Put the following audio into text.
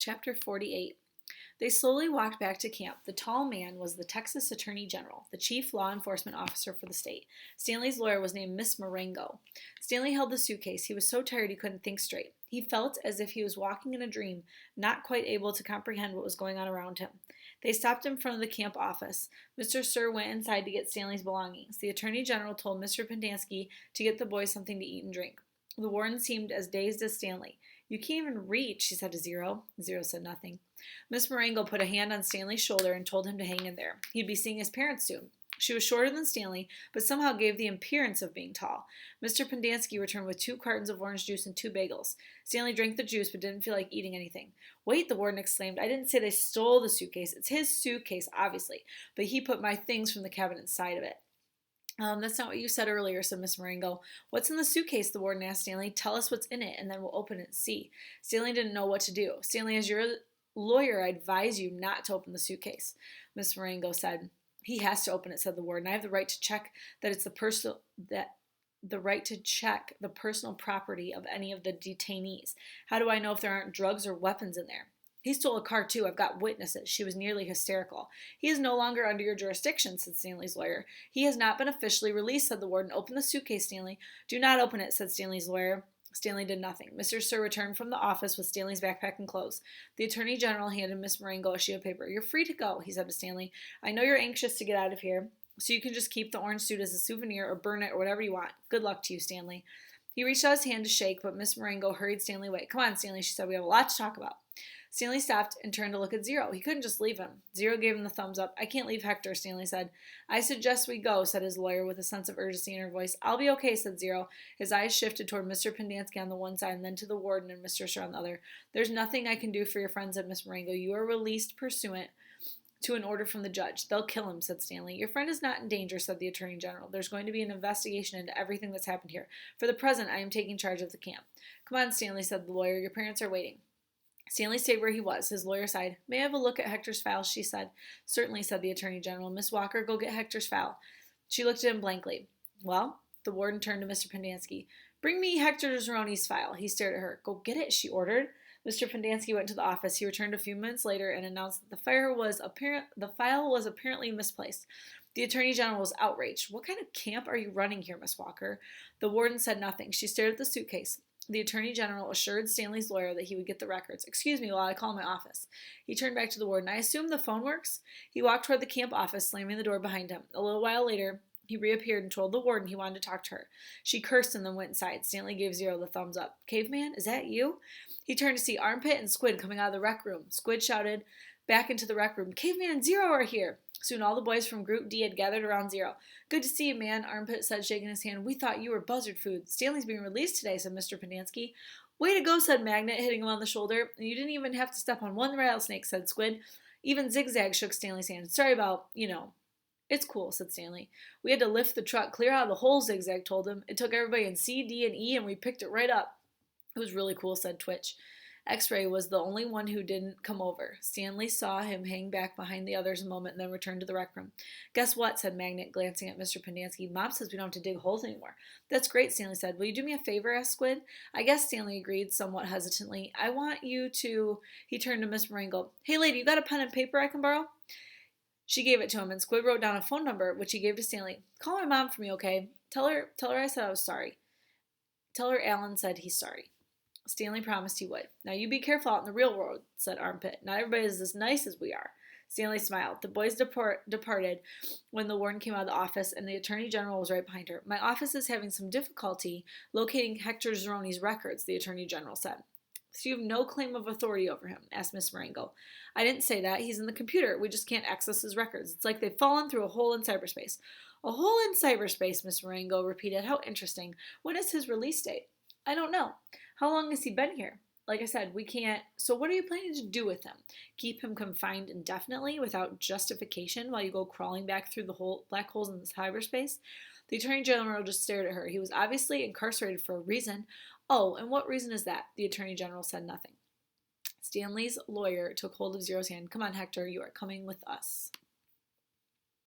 Chapter 48. They slowly walked back to camp. The tall man was the Texas Attorney General, the chief law enforcement officer for the state. Stanley's lawyer was named Miss Marengo. Stanley held the suitcase. He was so tired he couldn't think straight. He felt as if he was walking in a dream, not quite able to comprehend what was going on around him. They stopped in front of the camp office. Mr. Sir went inside to get Stanley's belongings. The Attorney General told Mr. Pendanski to get the boys something to eat and drink. The warden seemed as dazed as Stanley. "You can't even read," she said to Zero. Zero said nothing. Miss Marengo put a hand on Stanley's shoulder and told him to hang in there. He'd be seeing his parents soon. She was shorter than Stanley, but somehow gave the appearance of being tall. Mr. Pendanski returned with 2 cartons of orange juice and 2 bagels. Stanley drank the juice but didn't feel like eating anything. "Wait," the warden exclaimed. "I didn't say they stole the suitcase. It's his suitcase, obviously, but he put my things from the cabinet inside of it." That's not what you said earlier," said Miss Marengo. "What's in the suitcase?" the warden asked Stanley. "Tell us what's in it, and then we'll open it and see." Stanley didn't know what to do. "Stanley, as your lawyer, I advise you not to open the suitcase," Miss Marengo said. "He has to open it," said the warden. "I have the right to check that it's the right to check the personal property of any of the detainees. How do I know if there aren't drugs or weapons in there?" "He stole a car, too. I've got witnesses." She was nearly hysterical. "He is no longer under your jurisdiction," said Stanley's lawyer. "He has not been officially released," said the warden. "Open the suitcase, Stanley." "Do not open it," said Stanley's lawyer. Stanley did nothing. Mr. Sir returned from the office with Stanley's backpack and clothes. The Attorney General handed Miss Marengo a sheet of paper. "You're free to go," he said to Stanley. "I know you're anxious to get out of here, so you can just keep the orange suit as a souvenir or burn it or whatever you want. Good luck to you, Stanley." He reached out his hand to shake, but Miss Marengo hurried Stanley away. "Come on, Stanley," she said. "We have a lot to talk about." Stanley stopped and turned to look at Zero. He couldn't just leave him. Zero gave him the thumbs up. "I can't leave Hector," Stanley said. "I suggest we go," said his lawyer with a sense of urgency in her voice. "I'll be okay," said Zero. His eyes shifted toward Mr. Pendanski on the one side and then to the warden and Mr. Sir on the other. "There's nothing I can do for your friend," said Miss Marengo. "You are released pursuant to an order from the judge." "They'll kill him," said Stanley. "Your friend is not in danger," said the Attorney General. "There's going to be an investigation into everything that's happened here. For the present, I am taking charge of the camp." "Come on, Stanley," said the lawyer. "Your parents are waiting." Stanley stayed where he was. His lawyer sighed. "May I have a look at Hector's file?" she said. "Certainly," said the Attorney General. "Miss Walker, go get Hector's file." She looked at him blankly. "Well?" The warden turned to Mr. Pendanski. "Bring me Hector Zeroni's file." He stared at her. "Go get it," she ordered. Mr. Pendanski went to the office. He returned a few minutes later and announced that the file was apparently misplaced. The Attorney General was outraged. "What kind of camp are you running here, Miss Walker?" The warden said nothing. She stared at the suitcase. The Attorney General assured Stanley's lawyer that he would get the records. "Excuse me while I call my office." He turned back to the warden. "I assume the phone works?" He walked toward the camp office, slamming the door behind him. A little while later, he reappeared and told the warden he wanted to talk to her. She cursed and then went inside. Stanley gave Zero the thumbs up. "Caveman, is that you?" He turned to see Armpit and Squid coming out of the rec room. Squid shouted back into the rec room, "Caveman and Zero are here." Soon all the boys from Group D had gathered around Zero. "Good to see you, man," Armpit said, shaking his hand. "We thought you were buzzard food." "Stanley's being released today," said Mr. Pendanski. "Way to go," said Magnet, hitting him on the shoulder. "You didn't even have to step on one rattlesnake," said Squid. Even Zigzag shook Stanley's hand. "Sorry about, "It's cool," said Stanley. "We had to lift the truck clear out of the hole," Zigzag told him. "It took everybody in C, D, and E, and we picked it right up." "It was really cool," said Twitch. X-Ray was the only one who didn't come over. Stanley saw him hang back behind the others a moment and then returned to the rec room. "Guess what?" said Magnet, glancing at Mr. Pendanski. "Mom says we don't have to dig holes anymore." "That's great," Stanley said. "Will you do me a favor?" asked Squid. "I guess," Stanley agreed, somewhat hesitantly. "I want you to—" He turned to Miss Marengo. "Hey, lady, you got a pen and paper I can borrow?" She gave it to him, and Squid wrote down a phone number, which he gave to Stanley. "Call my mom for me, okay? Tell her I said I was sorry. Tell her Alan said he's sorry." Stanley promised he would. "Now you be careful out in the real world," said Armpit. "Not everybody is as nice as we are." Stanley smiled. The boys departed when the warden came out of the office, and the Attorney General was right behind her. "My office is having some difficulty locating Hector Zeroni's records," the Attorney General said. "So you have no claim of authority over him?" asked Miss Marengo. "I didn't say that. He's in the computer. We just can't access his records. It's like they've fallen through a hole in cyberspace." "A hole in cyberspace," Miss Marengo repeated. "How interesting. When is his release date?" "I don't know." "How long has he been here?" "Like I said, we can't. So what are you planning to do with him? Keep him confined indefinitely without justification while you go crawling back through the black holes in cyberspace?" The Attorney General just stared at her. "He was obviously incarcerated for a reason." "Oh, and what reason is that?" The Attorney General said nothing. Stanley's lawyer took hold of Zero's hand. "Come on, Hector, you are coming with us."